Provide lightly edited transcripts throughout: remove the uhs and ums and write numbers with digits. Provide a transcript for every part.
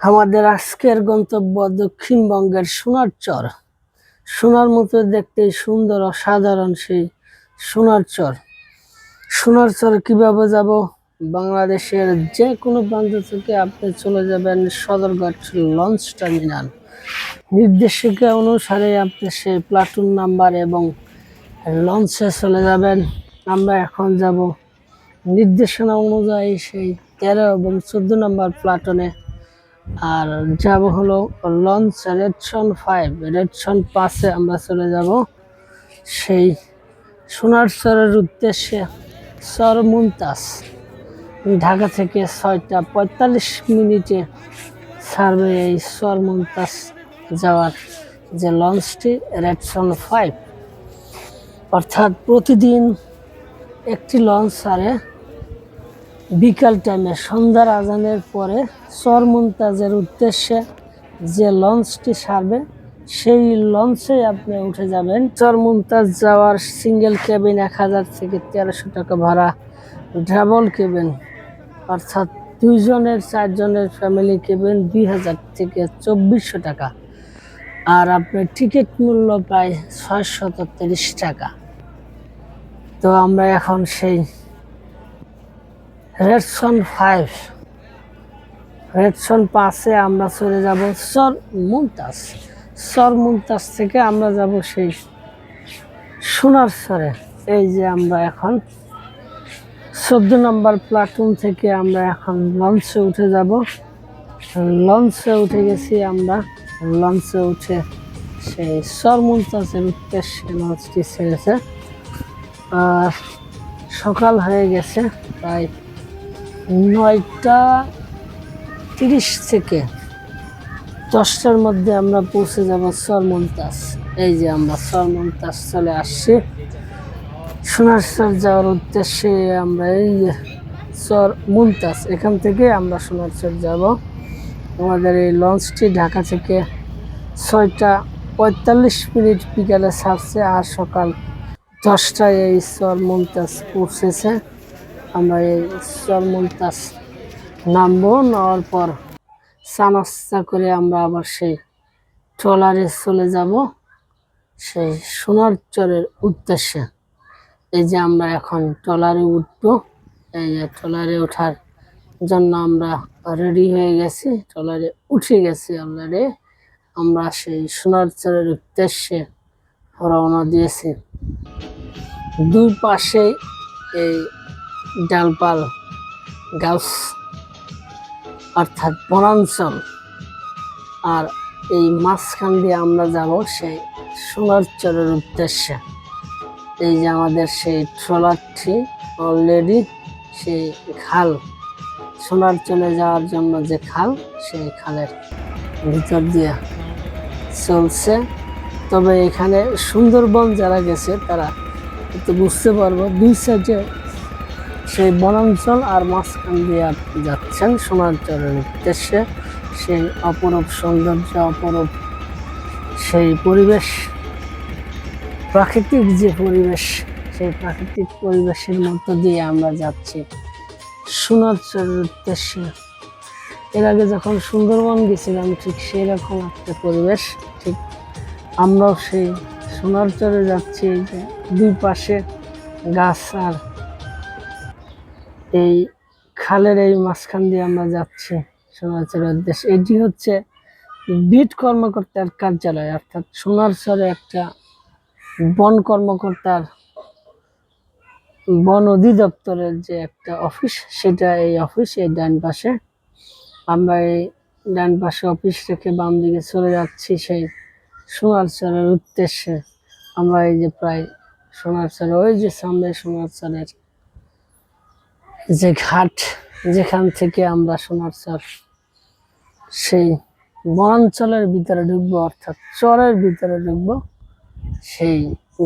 আমাদের আজকের গন্তব্য দক্ষিণবঙ্গের সোনারচর। সোনার মতো দেখতে সুন্দর অসাধারণ সেই সোনারচর। সোনারচর কিভাবে যাব? বাংলাদেশের যে কোনো প্রান্ত থেকে আপনি চলে যাবেন সদরঘাট লঞ্চ টার্মিনাল। নির্দেশিকা অনুসারে আপনি সেই প্লাটুন নাম্বার এবং লঞ্চে চলে যাবেন। আমরা এখন যাব নির্দেশনা অনুযায়ী সেই 13 এবং 14 নম্বর প্লাটুনে। আর যাব হলো লঞ্চ রেডসন 5, রেডসন 5-এ আমরা চলে যাব সেই সোনারচরের উদ্দেশ্যে। সর মুমতাজ ঢাকা থেকে 6টা 45 মিনিটে ছাড়বে এই সর মুমতাজ যাওয়ার যে লঞ্চটি রেডসন 5। অর্থাৎ প্রতিদিন একটি লঞ্চ ছাড়ে বিকাল টাইমে সন্ধ্যার আজানের পরে সর মুমতাজের উদ্দেশ্যে। যে লঞ্চটি ছাড়বে সেই লঞ্চে আপনি উঠে যাবেন। সর মুমতাজ যাওয়ার সিঙ্গেল কেবিন 1000 থেকে 1300 টাকা ভাড়া, ডাবল কেবিন অর্থাৎ 2 জনের 4 জনের ফ্যামিলি কেবিন 2000 থেকে 2400 টাকা। আর আপনার টিকিট মূল্য প্রায় 630 টাকা। তো আমরা এখন সেই রেডসন 5-এ আমরা চলে যাব সর মুমতাজ। সর মুমতাজ থেকে আমরা যাব সেই সোনারচরে। এই যে আমরা এখন 14 নম্বর প্লাটুন থেকে আমরা এখন লঞ্চে উঠে যাব। লঞ্চে উঠে গেছি আমরা। লঞ্চে উঠে সেই সর মুমতাজের উদ্দেশ্যে লঞ্চটি ছেড়েছে। সকাল হয়ে গেছে, প্রায় 9টা 30 থেকে 10টার মধ্যে আমরা পৌঁছে যাব সর মুমতাজ। এই যে আমরা সর মুমতাজ চলে আসছি। সোনারচর যাওয়ার উদ্দেশ্যে আমরা এই সর মুমতাজ, এখান থেকে আমরা সোনারচর যাব। আমাদের এই লঞ্চটি ঢাকা থেকে 6টা 45 মিনিট বিকালে ছাড়ছে আর সকাল 10টায় এই সর মুমতাজ পৌঁছেছে। আমরা এই সর মুমতাজ নামবো। নেওয়ার পর চা নাস্তা করে আমরা আবার সেই ট্রলারে চলে যাব সেই সোনারচরের উদ্দেশ্যে। এই যে আমরা এখন ট্রলারে উঠবো। এই যে ট্রলারে ওঠার জন্য আমরা রেডি হয়ে গেছি, ট্রলারে উঠে গেছি অলরেডি। আমরা সেই সোনারচরের উদ্দেশ্যে রওনা দিয়েছি। দুই পাশে এই ডালপাল গাছ অর্থাৎ বনাঞ্চল, আর এই মাঝখান দিয়ে আমরা যাব সেই সোনারচরের উদ্দেশ্যে। এই যে আমাদের সেই ট্রলারটি অলরেডি সেই খাল, সোনারচরে যাওয়ার জন্য যে খাল, সেই খালের ভিতর দিয়ে চলছে। তবে এখানে সুন্দরবন যারা গেছে তারা একটু বুঝতে পারবো, দুই সাইডে সেই বনাঞ্চল আর মাঝখান দিয়ে আপনি যাচ্ছেন সোনারচরের উদ্দেশ্যে। সেই অপরূপ সৌন্দর্য, অপরূপ সেই পরিবেশ, প্রাকৃতিক যে পরিবেশ, সেই প্রাকৃতিক পরিবেশের মধ্য দিয়ে আমরা যাচ্ছি সোনারচরের উদ্দেশ্যে। এর আগে যখন সুন্দরবন গেছিলাম ঠিক সেই রকম একটা পরিবেশ, ঠিক আমরাও সেই সোনারচরে যাচ্ছি। যে দুই পাশে গাছ আর এই খালের এই মাঝখান দিয়ে আমরা যাচ্ছি সোনারচরের উদ্দেশ্যে। এটি হচ্ছে বিট কর্মকর্তার কার্যালয়, অর্থাৎ সোনারচরে একটা বন কর্মকর্তার, বন অধিদপ্তরের যে একটা অফিস, সেটা এই অফিস। এই ডান পাশে আমরা এই ডান পাশে অফিস রেখে বাম দিকে চলে যাচ্ছি সেই সোনারচরের উদ্দেশ্যে। আমরা এই যে প্রায় সোনারচর, ওই যে সামনে সোনারচরের যে ঘাট, যেখান থেকে আমরা সোনারচর সেই বনাঞ্চলের ভিতরে ঢুকবো, অর্থাৎ চরের ভিতরে ঢুকবো, সেই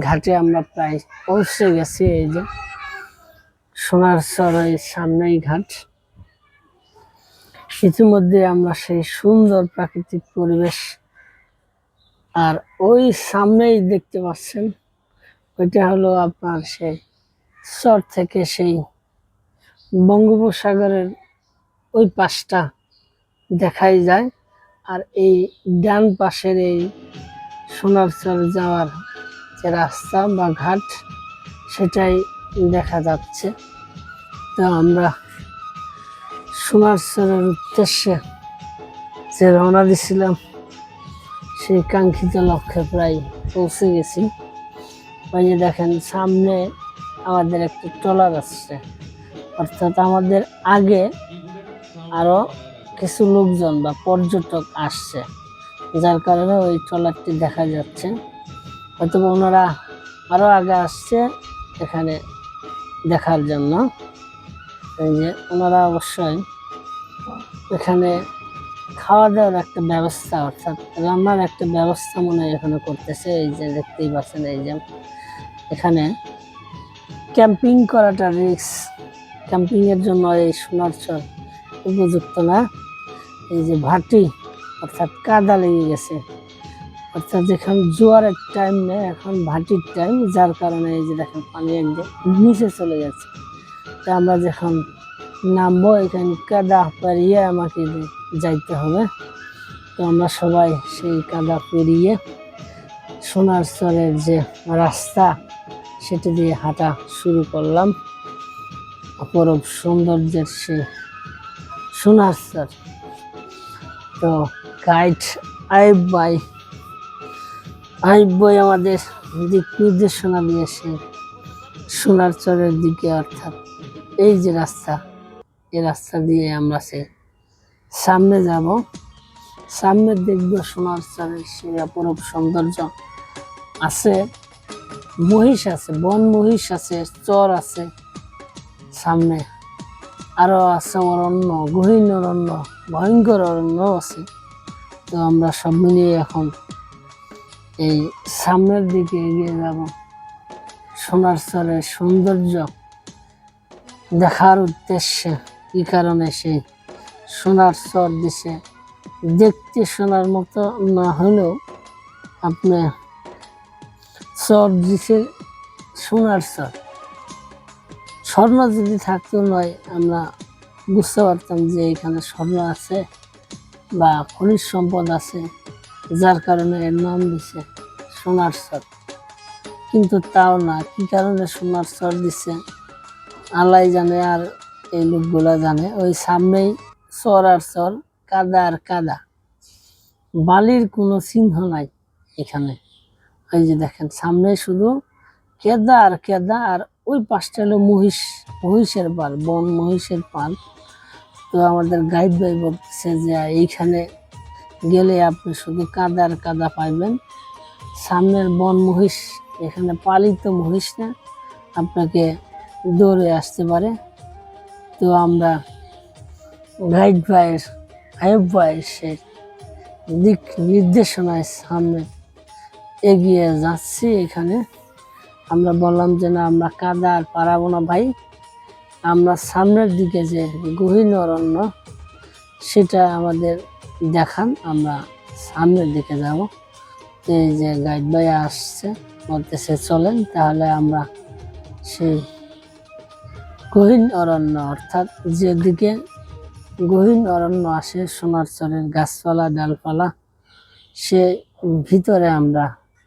ঘাটে আমরা প্রায় পৌঁছে গেছি। এই যে সোনারচরের সামনেই ঘাট। ইতিমধ্যে আমরা সেই সুন্দর প্রাকৃতিক পরিবেশ, আর ওই সামনেই দেখতে পাচ্ছেন ওইটা হলো আপনার সেই চর থেকে সেই বঙ্গোপসাগরের ওই পাশটা দেখাই যায়, আর এই ডান পাশের এই সোনারচর যাওয়ার যে রাস্তা বা ঘাট সেটাই দেখা যাচ্ছে। তো আমরা সোনারচরের উদ্দেশ্যে যে রওনা দিছিলাম সেই কাঙ্ক্ষিত লক্ষ্যে প্রায় পৌঁছে গেছি। ওই যে দেখেন সামনে আমাদের একটি ট্রলার আসছে, অর্থাৎ আমাদের আগে আরো কিছু লোকজন বা পর্যটক আসছে, যার কারণে ওই ট্রলারটি দেখা যাচ্ছে। হয়তো ওনারা আরো আগে আসছে এখানে দেখার জন্য। এই যে ওনারা অবশ্যই এখানে খাওয়া দাওয়ার একটা ব্যবস্থা, অর্থাৎ রান্নার একটা ব্যবস্থা মনে হয় এখানে করতেছে। এই যে দেখতেই পাচ্ছেন, এই যে এখানে ক্যাম্পিং করাটা রিস্ক, ক্যাম্পিং এর জন্য এই সোনারচর উপযুক্ত না। এই যে ভাটি, অর্থাৎ কাদা লেগে গেছে, অর্থাৎ এখন জোয়ারের টাইম নেই, এখন ভাটির টাইম, যার কারণে এই যে দেখেন পানি একদম নিচে চলে যাচ্ছে। তা আমরা যখন নামবো এখানে কাদা পেরিয়ে আমাকে যাইতে হবে। তো আমরা সবাই সেই কাদা পেরিয়ে সোনারচরের যে রাস্তা সেটা দিয়ে হাঁটা শুরু করলাম। অপরূপ সৌন্দর্যের সেই সোনারচর। তো গাইড আইব ভাই আমাদের দিক নির্দেশনা দিয়েছে সোনারচরের দিকে, অর্থাৎ এই যে রাস্তা, এই রাস্তা দিয়ে আমরা সে সামনে যাব, সামনে দেখব সোনারচরের সেই অপরূপ সৌন্দর্য। আছে মহিষ আছে, বন মহিষ আছে, চর আছে, সামনে আরো আছে অরণ্য, গহীন অরণ্য, ভয়ঙ্কর অরণ্য আছে। তো আমরা সব মিলিয়ে এখন এই সামনের দিকে এগিয়ে যাব, সোনারচরের সৌন্দর্য দেখার উদ্দেশ্যে। কি কারণে সেই সোনারচর দিছে, দেখতে সোনার মতো না হলেও আপনি চর দিছে সোনারচর। স্বর্ণ যদি থাকতো নয় আমরা বুঝতে পারতাম যে এখানে স্বর্ণ আছে বা খনিজ সম্পদ আছে, যার কারণে এর নাম দিছে সোনারচর। কিন্তু তাও না, কি কারণে সোনারচর দিছে আল্লাহ জানে, আর এই লোকগুলা জানে। ওই সামনেই চর আর চর, কাদা আর কাদা, বালির কোনো চিহ্ন নাই এখানে। এই যে দেখেন সামনে শুধু কেদা আর কেদা, আর ওই পাশটা হলো মহিষের পাল, বন মহিষের পাল। তো আমাদের গাইড ভাই বলতেছে যে এইখানে গেলে আপনি শুধু কাদা আর কাদা পাইবেন, সামনের বন মহিষ এখানে পালিত মহিষ না, আপনাকে দৌড়ে আসতে পারে। তো আমরা গাইড ভাইয়ের আয়ুব ভাইয়ের সে দিক নির্দেশনায় সামনে এগিয়ে যাচ্ছি। এখানে আমরা বললাম যে না, আমরা কাদা আর পারাবো না ভাই, আমরা সামনের দিকে যে গহীন অরণ্য সেটা আমাদের দেখান, আমরা সামনের দিকে যাব। তো এই যে গাইড ভাই আসছে, বলতেছে চলেন তাহলে আমরা সেই গহীন অরণ্য, অর্থাৎ যেদিকে গহীন অরণ্য আসে সোনারচরের গাছপালা ডালপালা, সে ভিতরে আমরা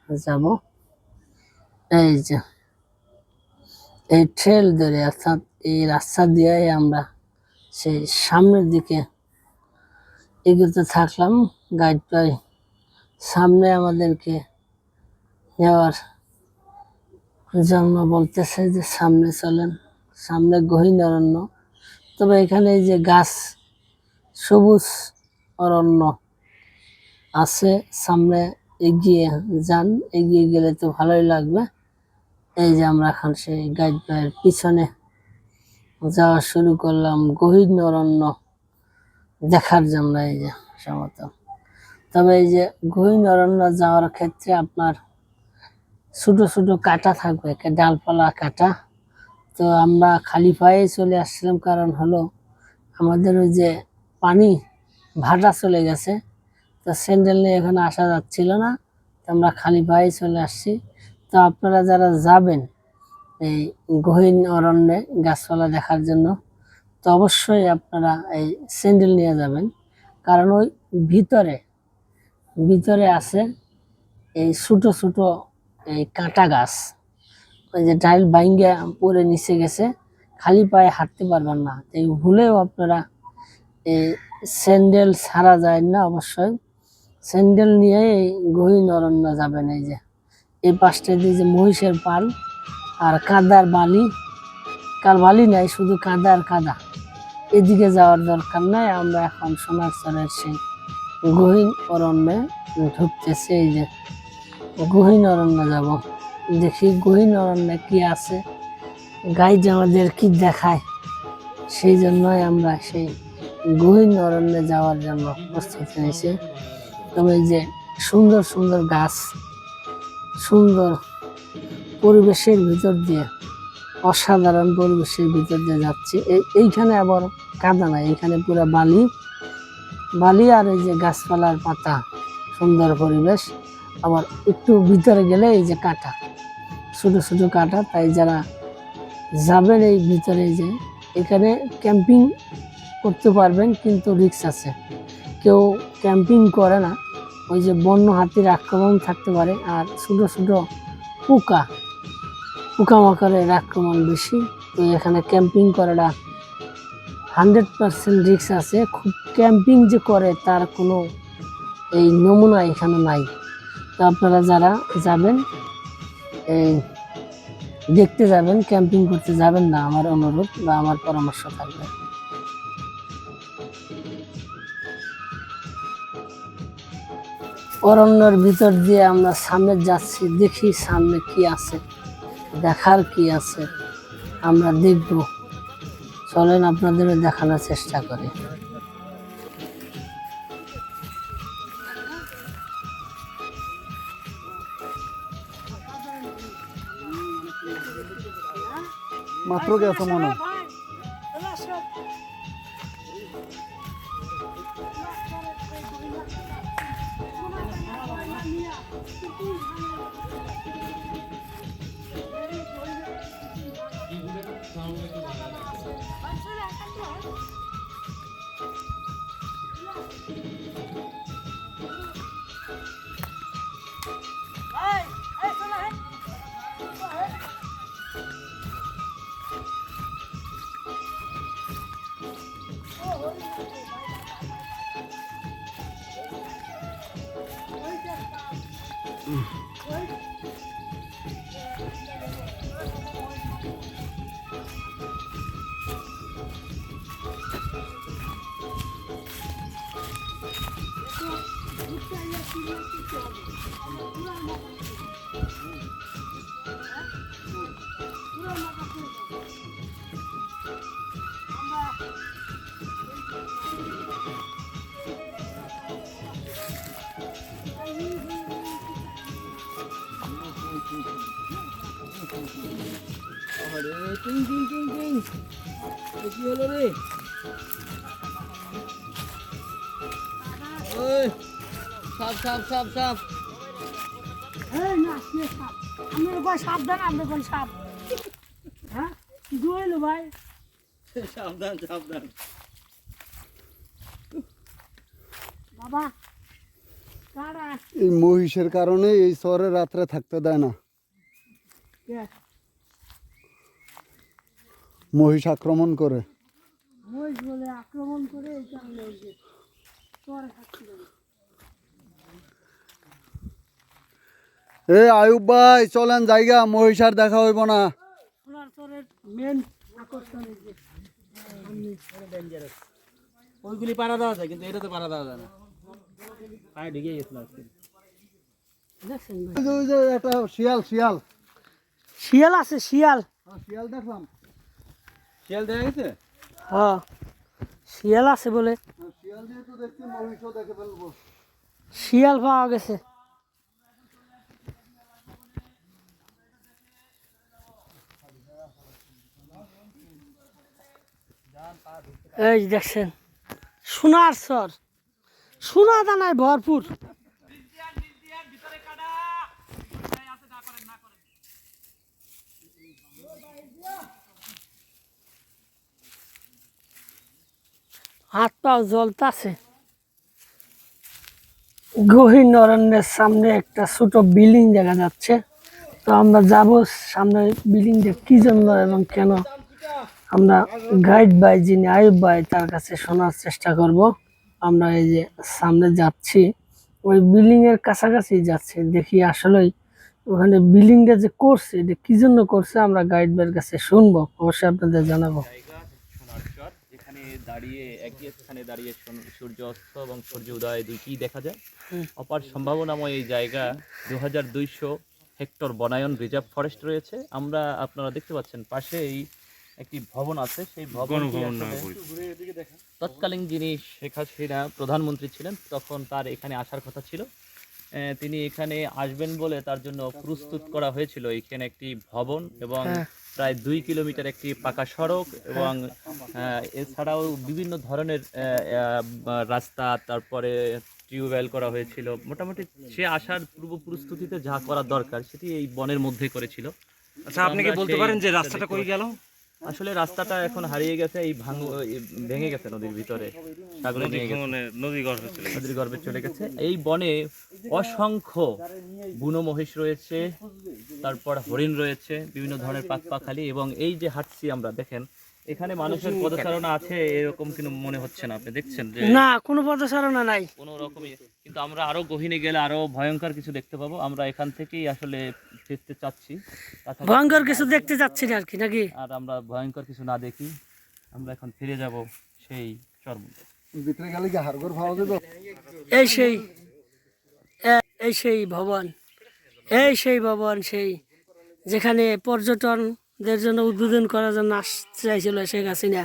যাব। এই যে এই ট্রেল ধরে, অর্থাৎ এই রাস্তা দিয়ে আমরা সেই সামনের দিকে এগোতে থাকলাম। গাইড ভাই সামনে আমাদেরকে যাওয়ার জন্য বলতেছে যে সামনে চলেন, সামনে গহীন অরণ্য। তবে এখানে এই যে গাছ, সবুজ অরণ্য আছে, সামনে এগিয়ে যান, এগিয়ে গেলে তো ভালোই লাগবে। এই যে আমরা এখন সেই গাইড ভাইয়ের পিছনে যাওয়া শুরু করলাম গহীন অরণ্য দেখার জন্য। এই যে সমত, তবে এই যে গহীন অরণ্য যাওয়ার ক্ষেত্রে আপনার ছোট ছোট কাটা থাকবে, ডালপালা কাটা। তো আমরা খালি পায়ে চলে আসছিলাম, কারণ হলো আমাদের ওই যে পানি ভাটা চলে গেছে, তো স্যান্ডেল নিয়ে এখানে আসা যাচ্ছিল না, তো আমরা খালি পায়ে চলে আসছি। তো আপনারা যারা যাবেন এই গহীন অরণ্যে গাছপালা দেখার জন্য, তো অবশ্যই আপনারা এই স্যান্ডেল নিয়ে যাবেন, কারণ ওই ভিতরে ভিতরে আছে এই ছোট ছোট এই কাঁটা গাছ, ওই যে ডাইল বাইঙ্গা পরে নিচে গেছে, খালি পায়ে হাঁটতে পারবেন না। এই ভুলেও আপনারা এই স্যান্ডেল ছাড়া যায় না, অবশ্যই স্যান্ডেল নিয়ে এই গহীন অরণ্য যাবেন। এই যে এই পাশটা দিয়ে যে মহিষের পাল আর কাদার বালি, কার বালি নাই, শুধু কাদা আর কাদা, এদিকে যাওয়ার দরকার নাই। আমরা এখন সোনারচরের সেই গহীন অরণ্যে ঢুকতেছি। এই যে গহীন অরণ্য যাব, দেখি গহীন অরণ্যে কি আছে, গাইড আমাদের কি দেখায়, সেই জন্যই আমরা সেই গহীন অরণ্যে যাওয়ার জন্য প্রস্তুতি নিয়েছি। তবে এই যে সুন্দর সুন্দর গাছ, সুন্দর পরিবেশের ভিতর দিয়ে, অসাধারণ পরিবেশের ভিতর দিয়ে যাচ্ছি। এইখানে আবার কাদা নাই, এইখানে পুরো বালি বালি আর এই যে গাছপালার পাতা, সুন্দর পরিবেশ। আবার একটু ভিতরে গেলে এই যে কাঁটা, ছোট ছোট কাঁটা। তাই যারা যাবেন এই ভিতরে, যে এখানে ক্যাম্পিং করতে পারবেন, কিন্তু রিস্ক আছে, কেউ ক্যাম্পিং করে না। ওই যে বন্য হাতির আক্রমণ থাকতে পারে, আর ছোট ছোট পোকামাকড়ের আক্রমণ বেশি। তো এখানে ক্যাম্পিং করাটা 100% রিস্ক আছে। খুব ক্যাম্পিং যে করে তার কোনো এই নমুনা এখানে নাই। তো আপনারা যারা যাবেন, এই দেখতে যাবেন, ক্যাম্পিং করতে যাবেন না, আমার অনুরোধ বা আমার পরামর্শ থাকবে। অরণ্যের ভিতর দিয়ে আমরা সামনে যাচ্ছি, দেখি সামনে কি আছে, দেখার কি আছে আমরা দেখব। চলেন আপনাদেরও দেখানোর চেষ্টা করি। মাত্র গেছে মনে হয়। টিং টিং টিং টিং, কি হলো রে? ওই সাপ সাপ সাপ সাপ, এই না কে সাপ? আমরা কই সাবধান, আমরা কোন সাপ? হ্যাঁ কি হইলো ভাই? সাবধান সাবধান। বাবা কারা? এই মহিষের কারণে এই শহরে রাত্রে থাকতে দেয় না। কে মহিষ আক্রমণ করে। মহিষ বলে আক্রমণ করে, এই কারণে এই যে চরে থাকতে দেয়। আয়ুব ভাই চলেন জায়গা, মহিষ আর দেখা হইব না। সোনারচরের মেন আকর্ষণ এই যে ডেঞ্জারাস। ওইগুলি পাড়া দেওয়া যায়, কিন্তু এটা তো পাড়া দেওয়া যায় না, পায়ে ঢুকে গেছিল আজকে। দেখছেন ভাই? ওই যে একটা শিয়াল শিয়াল শিয়াল আছে, শিয়াল। শিয়াল দেখলাম। শিয়াল দেখা গেছে? হ্যাঁ শিয়াল আছে বলে, শিয়াল যেহেতু দেখছি মহিষও দেখে ফেলবো। শিয়াল পাওয়া গেছে। এই যে দেখছেন সোনারচর, সোনা দানায় ভরপুর। হাত পাও জ্বলতাছে। গহীন অরণ্যের সামনে একটা ছোট বিল্ডিং দেখা যাচ্ছে। তো আমরা যাব সামনে বিল্ডিংটা কি জন্য এবং কেন, আমরা গাইড বাই যিনি আয়ুব ভাই তার কাছে শোনার চেষ্টা করব। আমরা এই যে সামনে যাচ্ছি, ওই বিল্ডিং এর কাছাকাছি যাচ্ছি, দেখি আসলেই ওখানে বিল্ডিংটা যে করছে এটা কি জন্য করছে, আমরা গাইড ভাইয়ের কাছে শুনবো, অবশ্যই আপনাদের জানাবো। জায়গা সোনার চর, যেখানে দাঁড়িয়ে একই স্থানে দাঁড়িয়ে সূর্য অস্ত এবং সূর্য উদয় দুইটি দেখা যায়। অপার সম্ভাবনাময় এই জায়গা 2200 হেক্টর বনায়ন রিজার্ভ ফরেস্ট রয়েছে। আমরা আপনারা দেখতে পাচ্ছেন পাশেই একটি ভবন আছে, সেই ভবন তৎকালীন যিনি শেখ হাসিনা প্রধানমন্ত্রী ছিলেন তখন তার এখানে আসার কথা ছিল। তিনি এখানে আসবেন বলে তার জন্য প্রস্তুত করা হয়েছিল এখানে একটি ভবন এবং প্রায় 2 কিলোমিটার একটি পাকা সড়ক এবং এছাড়াও বিভিন্ন ধরনের রাস্তা, তারপরে টিউবওয়েল করা হয়েছিল। মোটামুটি সে আসার পূর্ব প্রস্তুতিতে যা করা দরকার সেটি এই বনের মধ্যে করেছিল। আচ্ছা, আপনি কি বলতে পারেন যে রাস্তাটা কই গেল? আসলে রাস্তাটা এখন হারিয়ে গেছে, এই ভেঙে গেছে নদীর ভিতরে, সাগরে নিয়ে গেছে, নদীর গর্ভে চলে গেছে। এই বনে অসংখ্য বুনো মহিষ রয়েছে, তারপর হরিণ রয়েছে, বিভিন্ন ধরনের পাখপাখালি। এবং এই যে হাঁটছি আমরা, দেখেন এখানে মানুষের পদচারণা আছে এরকম কিন্তু মনে হচ্ছে না। আপনি দেখছেন যে না, কোনো পদচারণা নাই কোনো রকমই, কিন্তু আমরা আরো গহীনে গেলে আরো ভয়ঙ্কর কিছু দেখতে পাবো। আমরা এখান থেকেই আসলে ফিরতে চাচ্ছি, ভয়ঙ্কর কিছু দেখতে যাচ্ছি না আর কি, নাকি? আর আমরা ভয়ঙ্কর কিছু না দেখি আমরা এখন ফিরে যাব সেই চরমুন্দা। ভিতরে গেলে কি হাড়গোড় পাওয়া যাবে? এই সেই এই সেই ভবন, এই সেই ভবন, সেই যেখানে পর্যটনদের জন্য উদ্বোধন করার জন্য আসতে চাইছিল শেখ হাসিনা,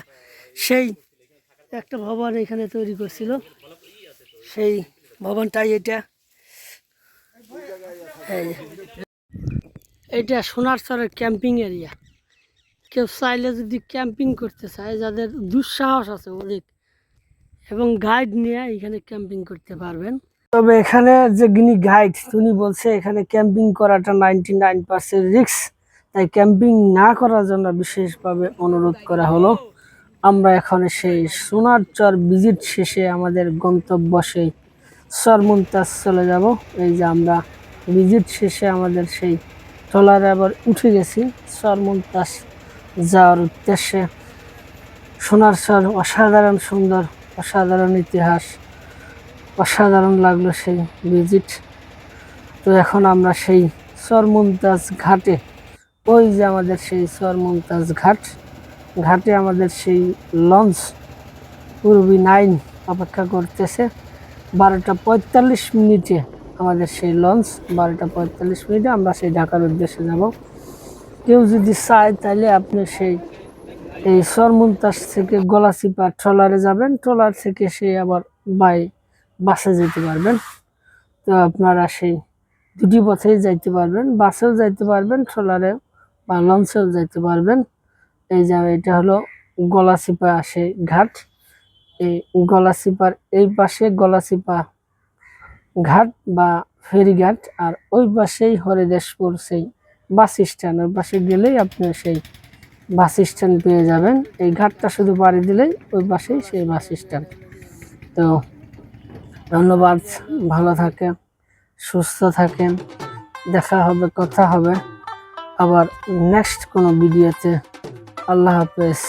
সেই একটা ভবন এখানে তৈরি করছিল। সেই ভবনটাই এটা। এটা সোনারচরের ক্যাম্পিং এরিয়া। কেউ চাইলে যদি ক্যাম্পিং করতে চায়, যাদের দুঃসাহস আছে অধিক, এবং গাইড নিয়ে এখানে ক্যাম্পিং করতে পারবেন। তবে এখানে যে যিনি গাইড তিনি বলছে এখানে ক্যাম্পিং করাটা 99% রিস্ক, তাই ক্যাম্পিং না করার জন্য বিশেষভাবে অনুরোধ করা হলো। আমরা এখন সেই সোনারচর ভিজিট শেষে আমাদের গন্তব্য সেই চর মুমতাজ চলে যাব। এই যে আমরা ভিজিট শেষে আমাদের সেই ট্রলারে আবার উঠে গেছি চর মুমতাজ যাওয়ার উদ্দেশ্যে। সোনারচর অসাধারণ সুন্দর, অসাধারণ ইতিহাস, অসাধারণ লাগলো সেই ভিজিট। তো এখন আমরা সেই চর মুমতাজ ঘাটে, ওই যে আমাদের সেই চর মুমতাজ ঘাটে আমাদের সেই লঞ্চ পূর্বী 9 অপেক্ষা করতেছে। 12:45 আমাদের সেই লঞ্চ, 12:45 আমরা সেই ঢাকার উদ্দেশ্যে যাব। কেউ যদি চায় তাহলে আপনি সেই এই চর মুমতাজ থেকে গলাচিপা ট্রলারে যাবেন, ট্রলার থেকে সেই আবার বাসে যেতে পারবেন। তো আপনারা সেই দুটি পথেই যাইতে পারবেন, বাসেও যাইতে পারবেন, ট্রলারে বা লঞ্চেও যাইতে পারবেন। এই যে এটা হলো গলাচিপা সেই ঘাট। এই গলাচিপার এই পাশে গলাচিপা ঘাট বা ফেরিঘাট, আর ওই পাশেই হরিদেশপুর সেই বাস স্ট্যান্ড। ওই পাশে গেলেই আপনি সেই বাস স্ট্যান্ড পেয়ে যাবেন। এই ঘাটটা শুধু পাড়ি দিলেই ওই পাশেই সেই বাস স্ট্যান্ড। তো ধন্যবাদ, ভালো থাকেন, সুস্থ থাকেন, দেখা হবে, কথা হবে আবার নেক্সট কোনো ভিডিওতে। আল্লাহ হাফেজ।